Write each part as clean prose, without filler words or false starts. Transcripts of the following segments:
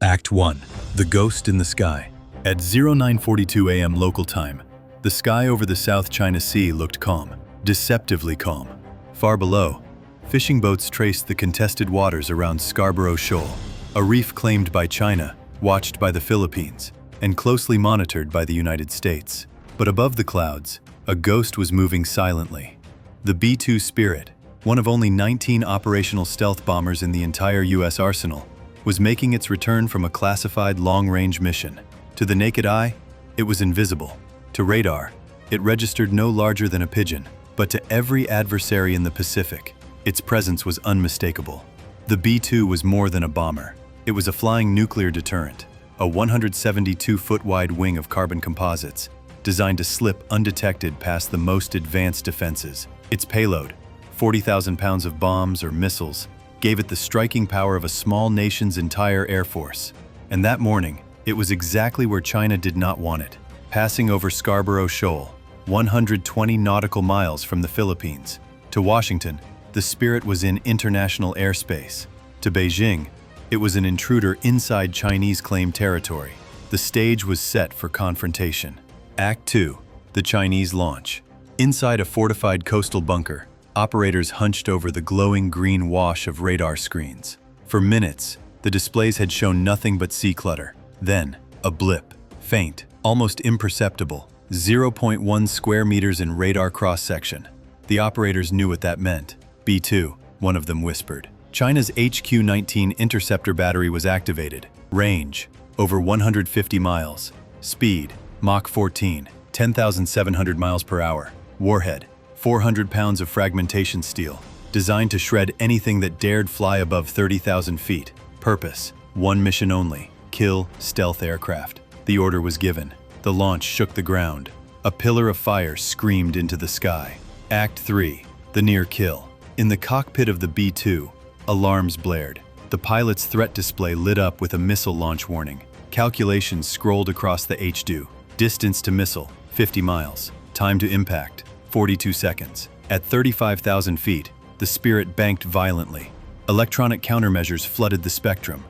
Act 1. The Ghost in the Sky. At 09:42 a.m. local time, the sky over the South China Sea looked calm, deceptively calm. Far below, fishing boats traced the contested waters around Scarborough Shoal, a reef claimed by China, watched by the Philippines, and closely monitored by the United States. But above the clouds, a ghost was moving silently. The B-2 Spirit, one of only 19 operational stealth bombers in the entire U.S. arsenal, was making its return from a classified long-range mission. To the naked eye, it was invisible. To radar, it registered no larger than a pigeon, but to every adversary in the Pacific, its presence was unmistakable. The B-2 was more than a bomber. It was a flying nuclear deterrent, a 172-foot wide wing of carbon composites, designed to slip undetected past the most advanced defenses. Its payload, 40,000 pounds of bombs or missiles, gave it the striking power of a small nation's entire air force. And that morning, it was exactly where China did not want it, passing over Scarborough Shoal, 120 nautical miles from the Philippines. To Washington, the Spirit was in international airspace. To Beijing, it was an intruder inside Chinese claimed territory. The stage was set for confrontation. Act 2. The Chinese launch. Inside a fortified coastal bunker, operators hunched over the glowing green wash of radar screens. For minutes, the displays had shown nothing but sea clutter. Then, a blip, faint, almost imperceptible, 0.1 square meters in radar cross-section. The operators knew what that meant. B-2, one of them whispered. China's HQ-19 interceptor battery was activated. Range, over 150 miles. Speed, Mach 14, 10,700 miles per hour. Warhead, 400 pounds of fragmentation steel, designed to shred anything that dared fly above 30,000 feet. Purpose, one mission only, kill stealth aircraft. The order was given. The launch shook the ground. A pillar of fire screamed into the sky. Act 3. The near kill. In the cockpit of the B-2, alarms blared. The pilot's threat display lit up with a missile launch warning. Calculations scrolled across the HDU. Distance to missile, 50 miles. Time to impact, 42 seconds. At 35,000 feet, the Spirit banked violently. Electronic countermeasures flooded the spectrum.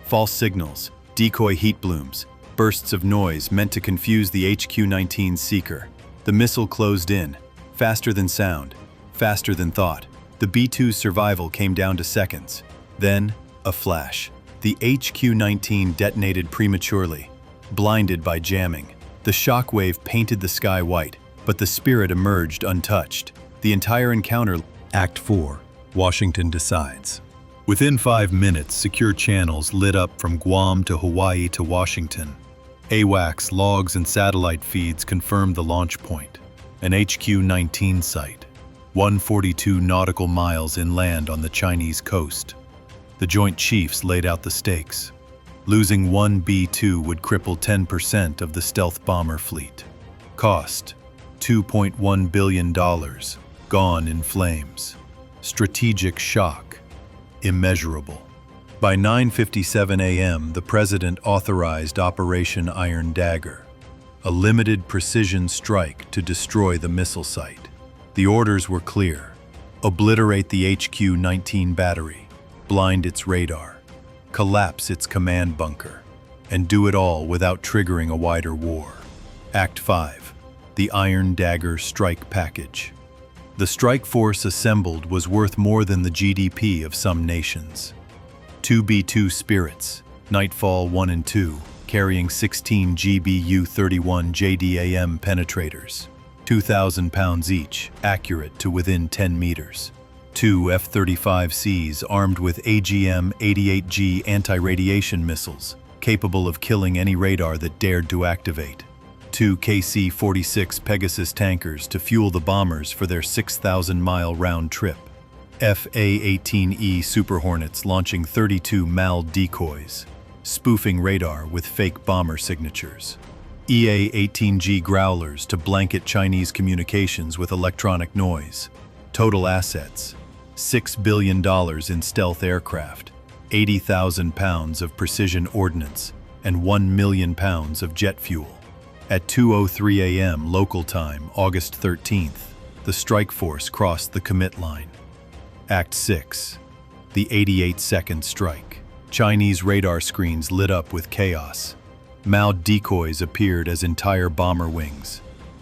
False signals, decoy heat blooms, bursts of noise meant to confuse the HQ-19 seeker. The missile closed in, faster than sound, faster than thought. The B-2's survival came down to seconds. Then, a flash. The HQ-19 detonated prematurely, blinded by jamming. The shockwave painted the sky white, but the Spirit emerged untouched. The entire encounter. Act 4. Washington decides. Within 5 minutes, secure channels lit up from Guam to Hawaii to Washington. AWACS logs and satellite feeds confirmed the launch point, an HQ-19 site, 142 nautical miles inland on the Chinese coast. The Joint Chiefs laid out the stakes. Losing one B-2 would cripple 10% of the stealth bomber fleet. Cost, $2.1 billion, gone in flames. Strategic shock, immeasurable. By 9:57 a.m., the President authorized Operation Iron Dagger, a limited precision strike to destroy the missile site. The orders were clear: obliterate the HQ-19 battery, blind its radar, collapse its command bunker, and do it all without triggering a wider war. Act 5. The Iron Dagger Strike Package. The strike force assembled was worth more than the GDP of some nations. 2 B-2 Spirits, Nightfall 1 and 2, carrying 16 GBU-31 JDAM penetrators, 2,000 pounds each, accurate to within 10 meters. 2 F-35Cs armed with AGM-88G anti-radiation missiles, capable of killing any radar that dared to activate. 2 KC-46 Pegasus tankers to fuel the bombers for their 6,000-mile round trip. FA-18E Super Hornets launching 32 MAL decoys, spoofing radar with fake bomber signatures. EA-18G Growlers to blanket Chinese communications with electronic noise. Total assets: $6 billion in stealth aircraft, 80,000 pounds of precision ordnance, and 1 million pounds of jet fuel. At 2:03 a.m. local time, August 13th, the strike force crossed the commit line. Act 6. The 88-second strike. Chinese radar screens lit up with chaos. Mao decoys appeared as entire bomber wings.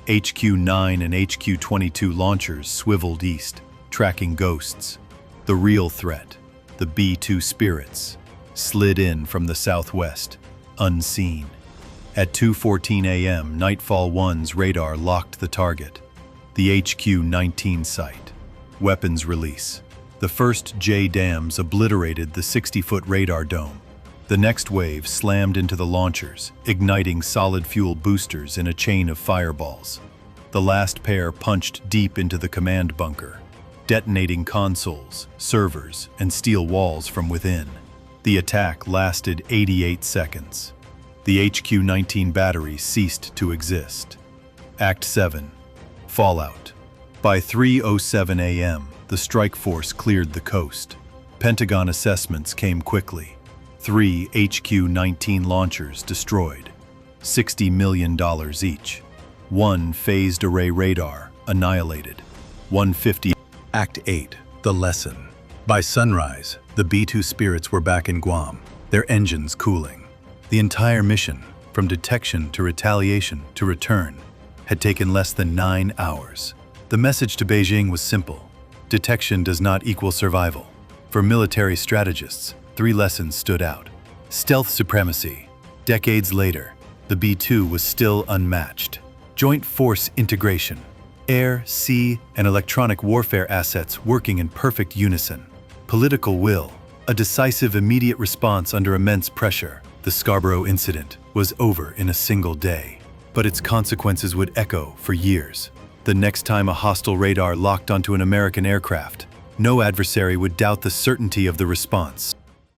HQ-9 and HQ-22 launchers swiveled east, tracking ghosts. The real threat, the B-2 spirits, slid in from the southwest, unseen. At 2:14 a.m., Nightfall 1's radar locked the target, the HQ-19 site. Weapons release. The first J-dams obliterated the 60-foot radar dome. The next wave slammed into the launchers, igniting solid fuel boosters in a chain of fireballs. The last pair punched deep into the command bunker, detonating consoles, servers, and steel walls from within. The attack lasted 88 seconds. The HQ-19 battery ceased to exist. Act 7. Fallout. By 3:07 a.m., the strike force cleared the coast. Pentagon assessments came quickly. 3 HQ-19 launchers destroyed, $60 million each. 1 phased array radar annihilated, 150. Act 8. The lesson. By sunrise, the B-2 spirits were back in Guam, their engines cooling. The entire mission, from detection to retaliation to return, had taken less than 9 hours. The message to Beijing was simple. Detection does not equal survival. For military strategists, 3 lessons stood out. Stealth supremacy. Decades later, the B-2 was still unmatched. Joint force integration. Air, sea, and electronic warfare assets working in perfect unison. Political will. A decisive immediate response under immense pressure. The Scarborough incident was over in a single day, but its consequences would echo for years. The next time a hostile radar locked onto an American aircraft, no adversary would doubt the certainty of the response.